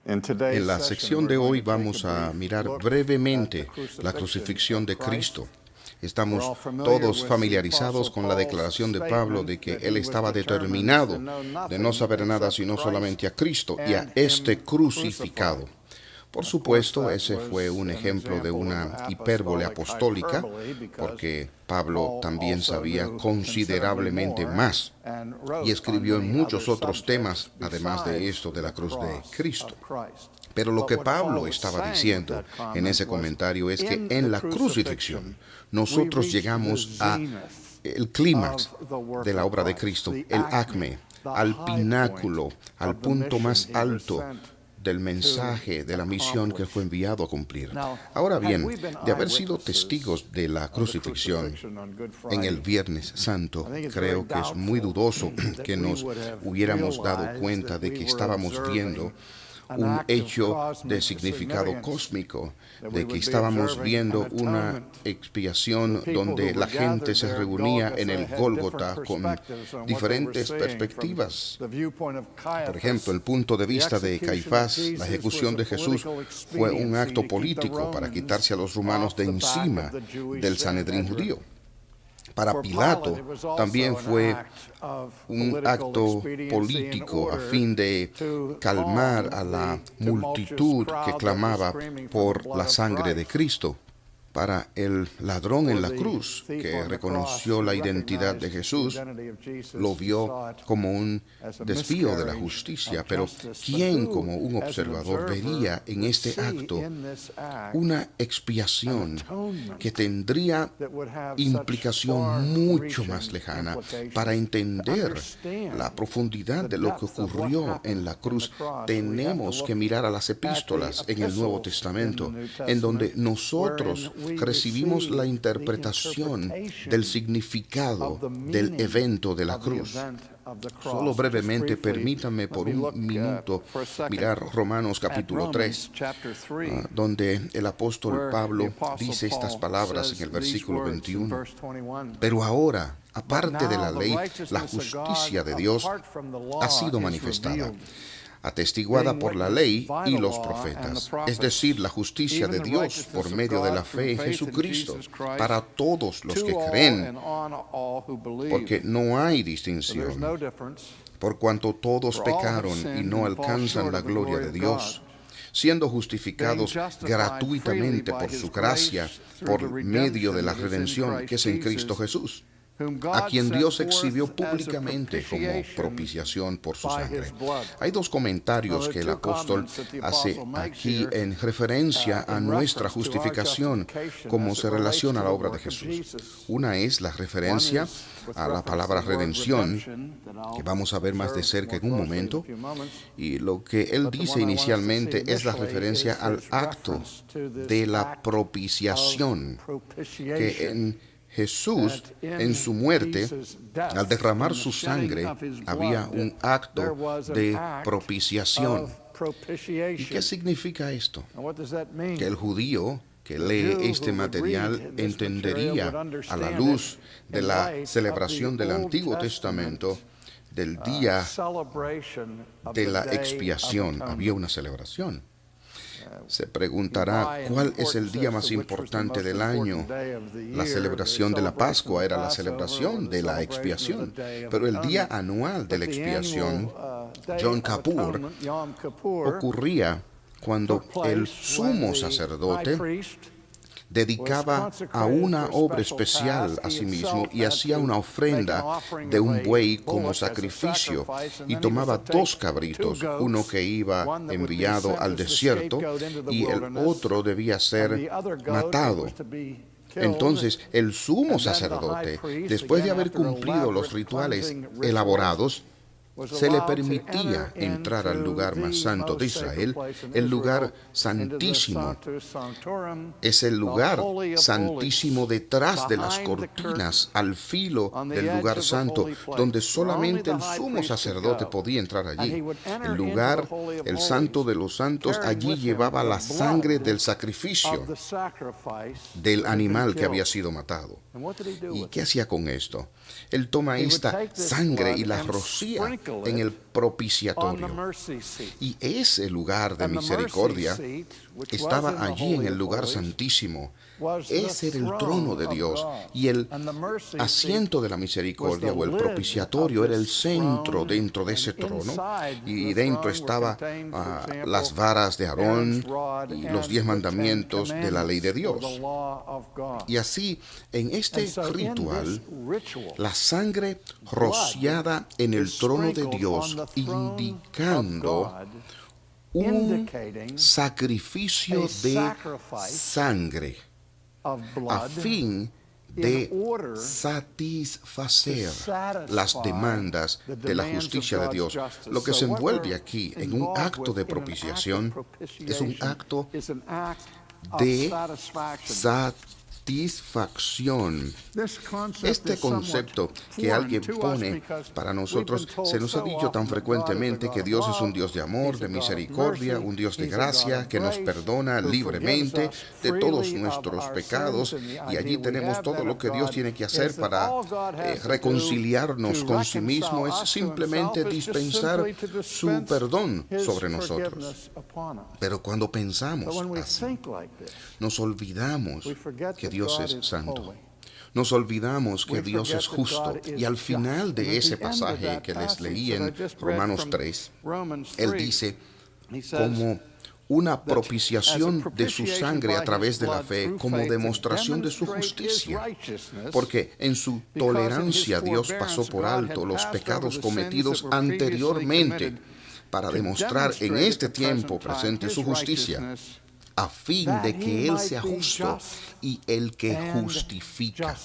En la sección de hoy vamos a mirar brevemente la crucifixión de Cristo. Estamos todos familiarizados con la declaración de Pablo de que él estaba determinado de no saber nada sino solamente a Cristo y a este crucificado. Por supuesto, ese fue un ejemplo de una hipérbole apostólica, porque Pablo también sabía considerablemente más y escribió en muchos otros temas, además de esto de la cruz de Cristo. Pero lo que Pablo estaba diciendo en ese comentario es que en la crucifixión nosotros llegamos al clímax de la obra de Cristo, el acme, al pináculo, al punto más alto del mensaje, de la misión que fue enviado a cumplir. Ahora bien, de haber sido testigos de la crucifixión en el Viernes Santo, creo que es muy dudoso que nos hubiéramos dado cuenta de que estábamos viendo un hecho de significado cósmico, de que estábamos viendo una expiación donde la gente se reunía en el Gólgota con diferentes perspectivas. Por ejemplo, el punto de vista de Caifás, la ejecución de Jesús fue un acto político para quitarse a los romanos de encima del Sanedrín judío. Para Pilato también fue un acto político a fin de calmar a la multitud que clamaba por la sangre de Cristo. Para el ladrón en la cruz, que reconoció la identidad de Jesús, lo vio como un desvío de la justicia, pero ¿quién como un observador vería en este acto una expiación que tendría implicación mucho más lejana? Para entender la profundidad de lo que ocurrió en la cruz, tenemos que mirar a las epístolas en el Nuevo Testamento, en donde nosotros recibimos la interpretación del significado del evento de la cruz. Solo brevemente, permítanme por un minuto mirar Romanos capítulo 3, donde el apóstol Pablo dice estas palabras en el versículo 21. Pero ahora, aparte de la ley, la justicia de Dios ha sido manifestada, atestiguada por la ley y los profetas, es decir, la justicia de Dios por medio de la fe en Jesucristo, para todos los que creen, porque no hay distinción, por cuanto todos pecaron y no alcanzan la gloria de Dios, siendo justificados gratuitamente por su gracia, por medio de la redención que es en Cristo Jesús, a quien Dios exhibió públicamente como propiciación por su sangre. Hay dos comentarios que el apóstol hace aquí en referencia a nuestra justificación, como se relaciona a la obra de Jesús. Una es la referencia a la palabra redención, que vamos a ver más de cerca en un momento, y lo que él dice inicialmente es la referencia al acto de la propiciación, que en Jesús, en su muerte, al derramar su sangre, había un acto de propiciación. ¿Y qué significa esto? Que el judío que lee este material entendería a la luz de la celebración del Antiguo Testamento del día de la expiación. Había una celebración. Se preguntará, ¿cuál es el día más importante del año? La celebración de la Pascua era la celebración de la expiación, pero el día anual de la expiación, Yom Kippur, ocurría cuando el sumo sacerdote dedicaba a una obra especial a sí mismo y hacía una ofrenda de un buey como sacrificio y tomaba 2 cabritos, uno que iba enviado al desierto y el otro debía ser matado. Entonces el sumo sacerdote, después de haber cumplido los rituales elaborados, se le permitía entrar al lugar más santo de Israel, el lugar santísimo. Es el lugar santísimo detrás de las cortinas, al filo del lugar santo, donde solamente el sumo sacerdote podía entrar allí. El lugar el Santo de los Santos, allí llevaba la sangre del sacrificio del animal que había sido matado. ¿Y qué hacía con esto? Él toma esta sangre y la rocía en el propiciatorio. Y ese lugar de misericordia estaba allí en el lugar santísimo. Ese era el trono de Dios. Y el asiento de la misericordia o el propiciatorio era el centro dentro de ese trono. Y dentro estaba las varas de Aarón y los 10 mandamientos de la ley de Dios. Y así, en este ritual, la sangre rociada en el trono de Dios, indicando un sacrificio de sangre a fin de satisfacer las demandas de la justicia de Dios. Lo que se envuelve aquí en un acto de propiciación es un acto de satisfacción. Este concepto que alguien pone para nosotros, se nos ha dicho tan frecuentemente que Dios es un Dios de amor, de misericordia, un Dios de gracia, que nos perdona libremente de todos nuestros pecados, y allí tenemos todo lo que Dios tiene que hacer para reconciliarnos con sí mismo, es simplemente dispensar su perdón sobre nosotros. Pero cuando pensamos así, nos olvidamos que Dios es santo. Nos olvidamos que Dios es justo. Y al final de ese pasaje que les leí en Romanos 3, Él dice, como una propiciación de su sangre a través de la fe, como demostración de su justicia. Porque en su tolerancia Dios pasó por alto los pecados cometidos anteriormente para demostrar en este tiempo presente su justicia, a fin de que Él sea justo y el que justifica.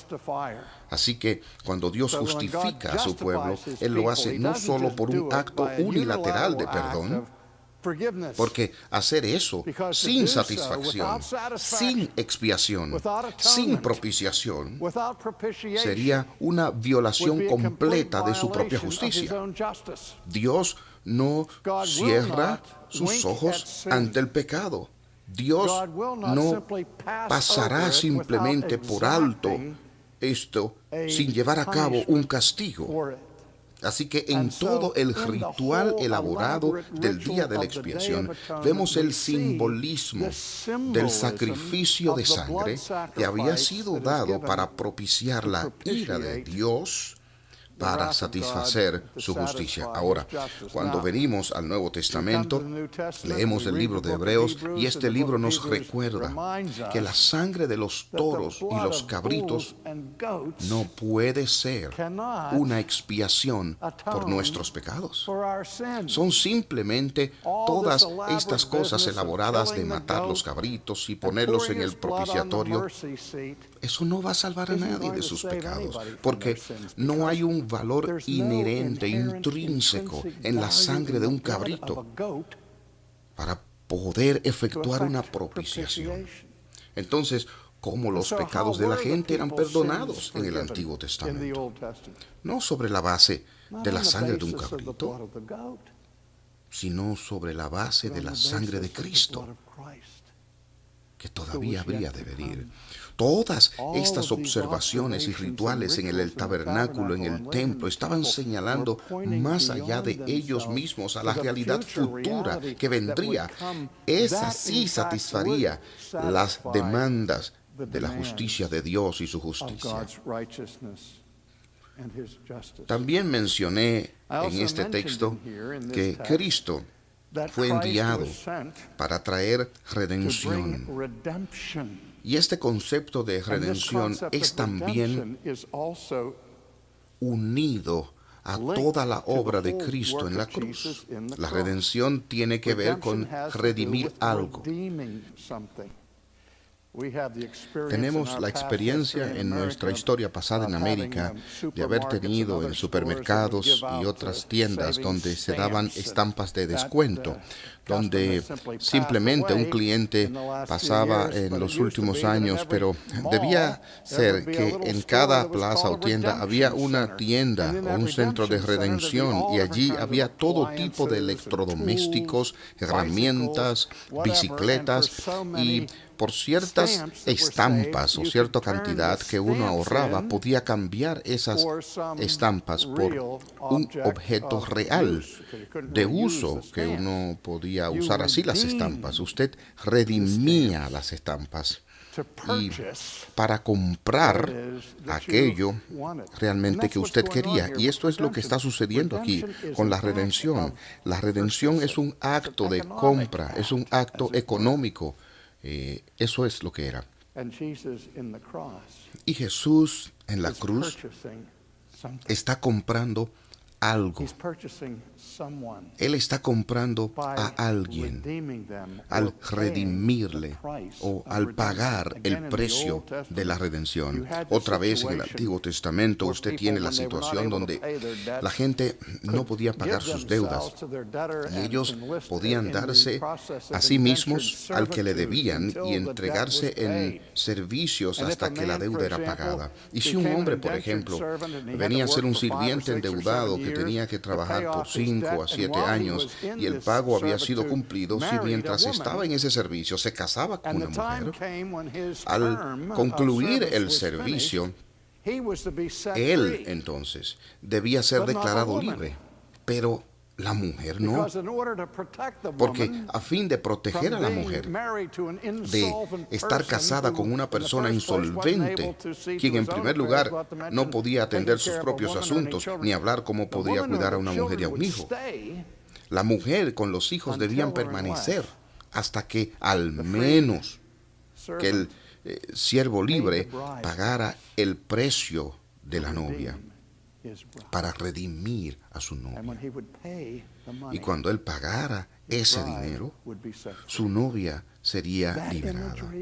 Así que cuando Dios justifica a su pueblo, Él lo hace no solo por un acto unilateral de perdón, porque hacer eso sin satisfacción, sin expiación, sin propiciación, sería una violación completa de su propia justicia. Dios no cierra sus ojos ante el pecado. Dios no pasará simplemente por alto esto sin llevar a cabo un castigo. Así que en todo el ritual elaborado del día de la expiación, vemos el simbolismo del sacrificio de sangre que había sido dado para propiciar la ira de Dios, para satisfacer su justicia. Ahora, cuando venimos al Nuevo Testamento, leemos el libro de Hebreos, y este libro nos recuerda que la sangre de los toros y los cabritos no puede ser una expiación por nuestros pecados. Son simplemente todas estas cosas elaboradas de matar los cabritos y ponerlos en el propiciatorio. Eso no va a salvar a nadie de sus pecados, porque no hay un valor inherente, intrínseco en la sangre de un cabrito para poder efectuar una propiciación. Entonces, ¿cómo los pecados de la gente eran perdonados en el Antiguo Testamento? No sobre la base de la sangre de un cabrito, sino sobre la base de la sangre de Cristo, que todavía habría de venir. Todas estas observaciones y rituales en el tabernáculo, en el templo, estaban señalando más allá de ellos mismos a la realidad futura que vendría. Esa sí satisfaría las demandas de la justicia de Dios y su justicia. También mencioné en este texto que Cristo fue enviado para traer redención. Y este concepto de redención es también unido a toda la obra de Cristo en la cruz. La redención tiene que ver con redimir algo. Tenemos la experiencia en nuestra historia pasada en América de haber tenido en supermercados y otras tiendas donde se daban estampas de descuento, donde simplemente un cliente pasaba en los últimos años, pero debía ser que en cada plaza o tienda había una tienda o un centro de redención y allí había todo tipo de electrodomésticos, herramientas, bicicletas y por ciertas estampas o cierta cantidad que uno ahorraba, podía cambiar esas estampas por un objeto real de uso que uno podía usar así las estampas. Usted redimía las estampas y para comprar aquello realmente que usted quería. Y esto es lo que está sucediendo aquí con la redención. La redención es un acto de compra, es un acto económico. Eso es lo que era. Y Jesús en la cruz está comprando algo. Él está comprando a alguien al redimirle o al pagar el precio de la redención. Otra vez en el Antiguo Testamento usted tiene la situación donde la gente no podía pagar sus deudas y ellos podían darse a sí mismos al que le debían y entregarse en servicios hasta que la deuda era pagada. Y si un hombre, por ejemplo, venía a ser un sirviente endeudado que tenía que trabajar por 5 a 7 años y el pago había sido cumplido, si mientras estaba en ese servicio se casaba con una mujer, al concluir el servicio, él entonces debía ser declarado libre, pero la mujer no, porque a fin de proteger a la mujer de estar casada con una persona insolvente, quien en primer lugar no podía atender sus propios asuntos, ni hablar cómo podía cuidar a una mujer y a un hijo. La mujer con los hijos debían permanecer hasta que al menos que el siervo libre pagara el precio de la novia para redimir a su novia. Y cuando él pagara ese dinero, su novia sería liberada.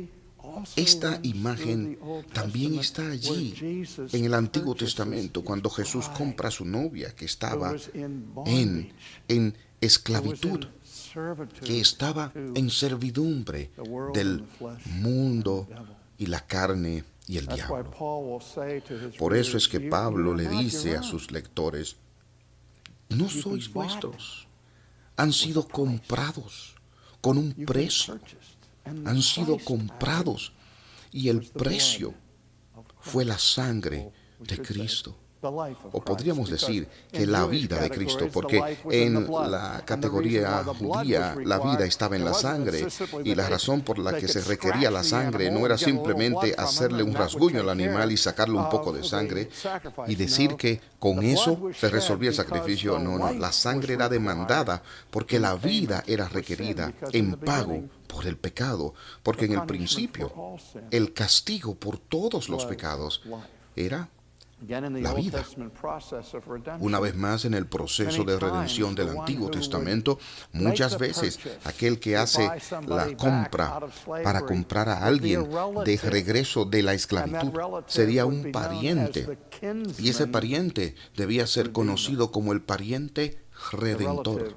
Esta imagen también está allí en el Antiguo Testamento, cuando Jesús compra a su novia que estaba en esclavitud, que estaba en servidumbre del mundo y la carne y el diablo. Por eso es que Pablo le dice a sus lectores: no sois vuestros, han sido comprados con un precio, han sido comprados y el precio fue la sangre de Cristo. O podríamos decir que la vida de Cristo, porque en la categoría judía la vida estaba en la sangre y la razón por la que se requería la sangre no era simplemente hacerle un rasguño al animal y sacarle un poco de sangre y decir que con eso se resolvía el sacrificio. No, la sangre era demandada porque la vida era requerida en pago por el pecado, porque en el principio el castigo por todos los pecados era la vida. Una vez más, en el proceso de redención del Antiguo Testamento, muchas veces aquel que hace la compra para comprar a alguien de regreso de la esclavitud sería un pariente, y ese pariente debía ser conocido como el pariente redentor,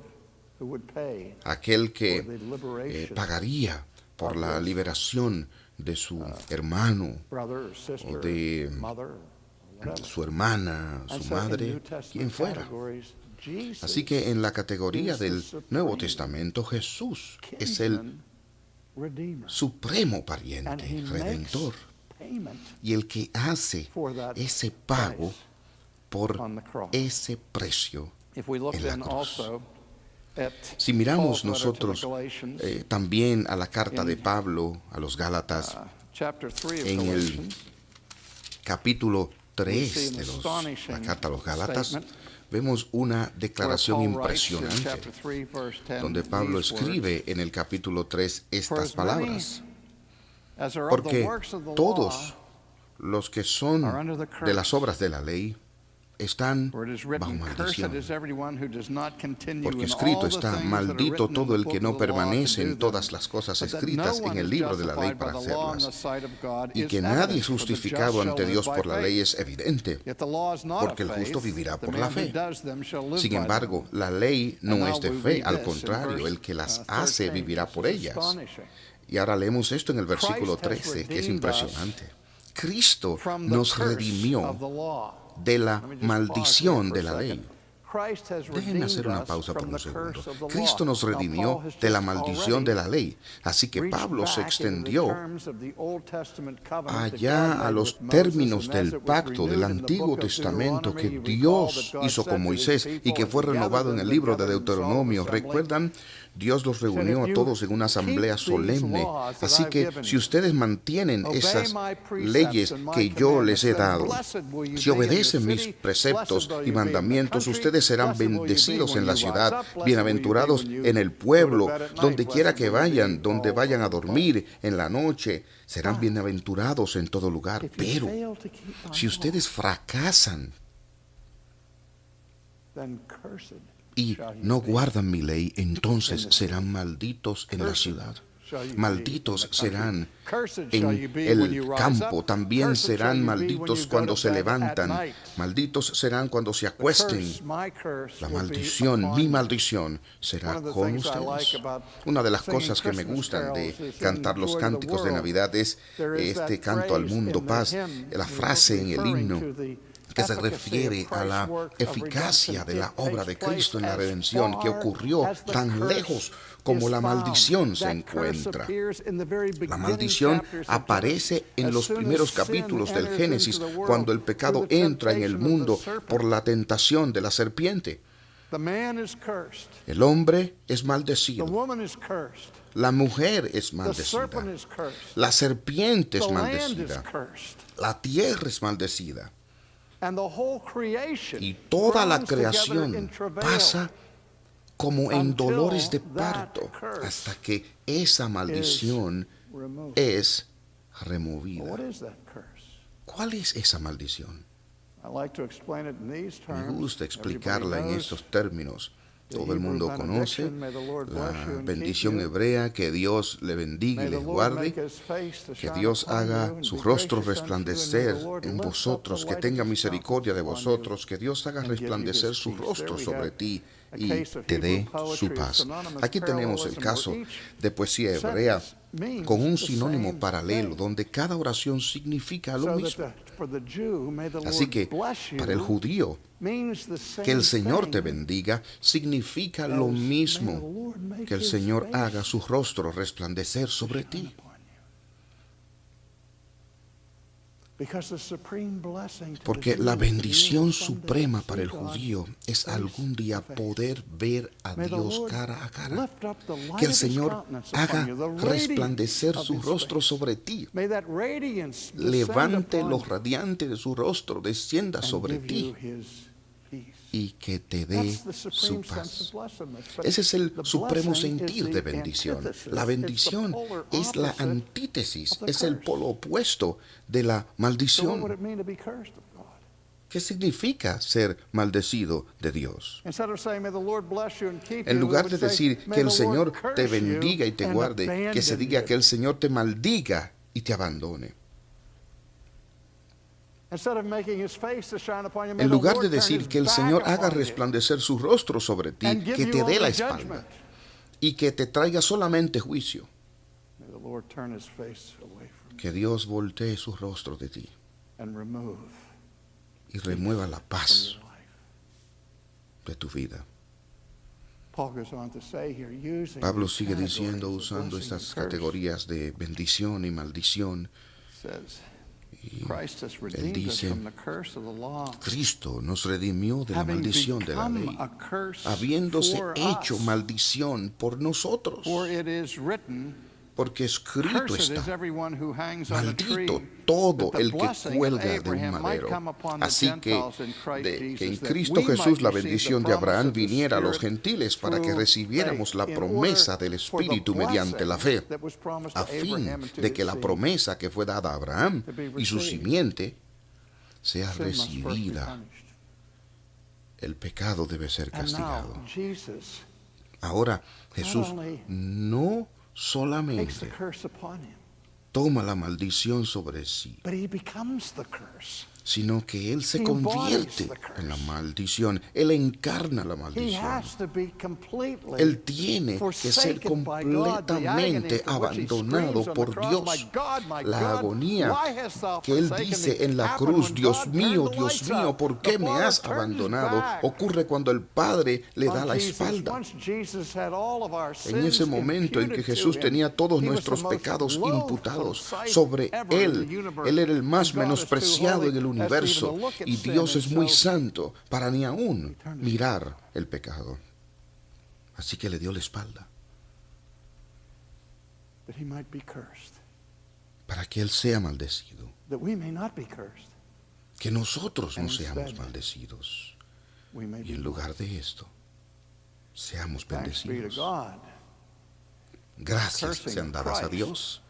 aquel que pagaría por la liberación de su hermano o de su hermana, su madre, quien fuera. Así que en la categoría del Nuevo Testamento, Jesús es el supremo pariente, redentor, y el que hace ese pago por ese precio en la cruz. Si miramos nosotros también a la carta de Pablo a los Gálatas, en el capítulo 3 de la carta a los Gálatas, vemos una declaración impresionante, donde Pablo escribe en el capítulo 3 estas palabras: porque todos los que son de las obras de la ley están bajo maldición. Porque escrito está, maldito todo el que no permanece en todas las cosas escritas en el libro de la ley para hacerlas. Y que nadie es justificado ante Dios por la ley es evidente, porque el justo vivirá por la fe. Sin embargo, la ley no es de fe, al contrario, el que las hace vivirá por ellas. Y ahora leemos esto en el versículo 13, que es impresionante. Cristo nos redimió de la maldición de la ley. Déjenme hacer una pausa por un segundo. Cristo nos redimió de la maldición de la ley. Así que Pablo se extendió allá a los términos del pacto del Antiguo Testamento que Dios hizo con Moisés y que fue renovado en el libro de Deuteronomio. ¿Recuerdan? Dios los reunió a todos en una asamblea solemne. Así que si ustedes mantienen esas leyes que yo les he dado, si obedecen mis preceptos y mandamientos, ustedes serán bendecidos en la ciudad, bienaventurados en el pueblo, donde quiera que vayan, donde vayan a dormir en la noche, serán bienaventurados en todo lugar. Pero si ustedes fracasan y no guardan mi ley, entonces serán malditos en la ciudad. Malditos serán en el campo, también serán malditos cuando se levantan, malditos serán cuando se acuesten. La maldición, mi maldición, será con ustedes. Una de las cosas que me gustan de cantar los cánticos de Navidad es este canto al mundo, paz, la frase en el himno que se refiere a la eficacia de la obra de Cristo en la redención, que ocurrió tan lejos como la maldición se encuentra. La maldición aparece en los primeros capítulos del Génesis, cuando el pecado entra en el mundo por la tentación de la serpiente. El hombre es maldecido. La mujer es maldecida. La serpiente es maldecida. La tierra es maldecida. Y toda la creación pasa como en dolores de parto hasta que esa maldición es removida. ¿Cuál es esa maldición? Me gusta explicarla en estos términos. Todo el mundo conoce la bendición hebrea: que Dios le bendiga y le guarde, que Dios haga su rostro resplandecer en vosotros, que tenga misericordia de vosotros, que Dios haga resplandecer su rostro sobre ti y te dé su paz. Aquí tenemos el caso de poesía hebrea con un sinónimo paralelo, donde cada oración significa lo mismo. Así que para el judío, que el Señor te bendiga significa lo mismo: que el Señor haga su rostro resplandecer sobre ti. Porque la bendición suprema para el judío es algún día poder ver a Dios cara a cara. Que el Señor haga resplandecer su rostro sobre ti. Levante lo radiante de su rostro, descienda sobre ti y que te dé su paz. Ese es el supremo sentir de bendición. La bendición es la antítesis, es el polo opuesto de la maldición. ¿Qué significa ser maldecido de Dios? En lugar de decir que el Señor te bendiga y te guarde, que se diga que el Señor te maldiga y te abandone. En lugar de decir que el Señor haga resplandecer su rostro sobre ti, que te dé la espalda y que te traiga solamente juicio. Que Dios voltee su rostro de ti y remueva la paz de tu vida. Pablo sigue diciendo, usando estas categorías de bendición y maldición. Y él dice, Cristo nos redimió de la maldición de la ley, habiéndose hecho maldición por nosotros. Porque escrito está, maldito todo el que cuelga de un madero. Así que en Cristo Jesús la bendición de Abraham viniera a los gentiles para que recibiéramos la promesa del Espíritu mediante la fe, a fin de que la promesa que fue dada a Abraham y su simiente sea recibida El pecado debe ser And now castigado. Jesus Ahora Jesús only no takes the solamente curse upon him, toma la maldición sobre sí, but he becomes the curse. sino que Él se He convierte embodies the curse. en la maldición. Él encarna la He maldición. has to be completely Él tiene que ser forsaken by God. The agony completamente for which he abandonado screams on the por cross, Dios. my La God, agonía why hast thou que Él forsaken dice me?" en la happened cruz, when Dios God mío, turned the Dios lights mío, out. ¿por The qué me Father has turned his abandonado? back Ocurre cuando el Padre le da on la Jesus. espalda. Once Jesus had all of our En ese sins momento en que imputed to Jesús him, tenía todos he was nuestros the most pecados loathsome imputados sight sobre ever in the Él, universe. Él era el más And God is too menospreciado holy en el as to even to universo, look at y sin, Dios and es muy so santo para ni aún turned his mirar el pecado. Así que le dio la espalda that he might be cursed, para que Él sea maldecido, that we may not be cursed, que nosotros no And seamos instead, maldecidos, we may y be en lugar de esto seamos Thanks be to bendecidos. God. Gracias Cursing sean dadas a Christ Dios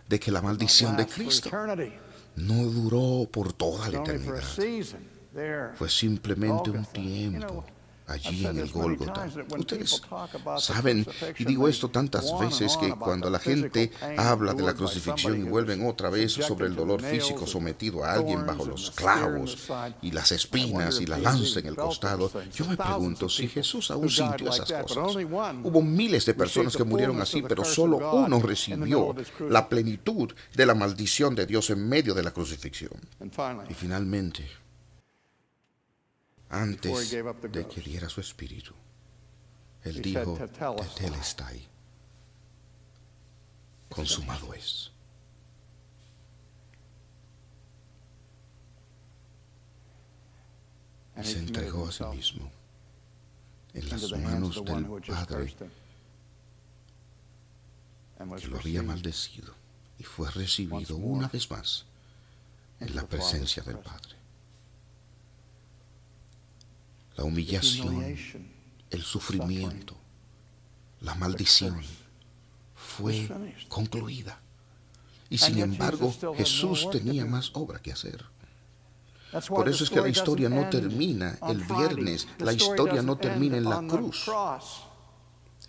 de que la Not maldición de last for Cristo eternity, no duró por toda la but only for a eternidad. season there. Fue simplemente un Golgotha. tiempo allí I've en said el this many Gólgota. times that when Ustedes people talk about the saben, y crucifixion, digo they esto tantas go on and veces, on que about cuando the la gente physical pain habla de la endured by crucifixión y somebody who vuelven was otra vez sobre el subjected to dolor the físico nails, sometido a the alguien bajo thorns, los and the spear in clavos the side. y las I espinas wonder y la if lanza Jesus en el felt costado. those things. Yo me Thousands pregunto of si people Jesús who aún died sintió like esas that, but cosas. only one Hubo miles de personas received que the murieron fullness así, of the pero curse of solo God uno in the middle recibió of his crucifixion. la plenitud de la maldición de Dios en medio de la crucifixión. And finally, Y finalmente, antes Before he gave up the de ghost, que diera su espíritu, Él he dijo, said, "Tetelestai." Tetelestai, consumado es. Y and se he committed entregó a sí himself mismo en into las the hands of manos the one who del had just Padre cursed him and was que lo había received maldecido, y fue recibido once more una vez más en into la the Father's presencia del presence. Padre. La The humillación, humiliation, el sufrimiento, la maldición fue concluida. Y sin yet embargo, Jesus still had Jesús more work to tenía do. más obra que hacer. That's why Por the eso es que la story historia doesn't no end termina on el Friday. viernes, The la story historia no doesn't termina end en la on the cruz. cross.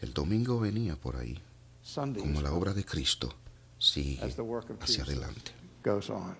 El domingo venía por ahí, Sunday como is la obra de Cristo sigue as the work of hacia Jesus adelante. goes on.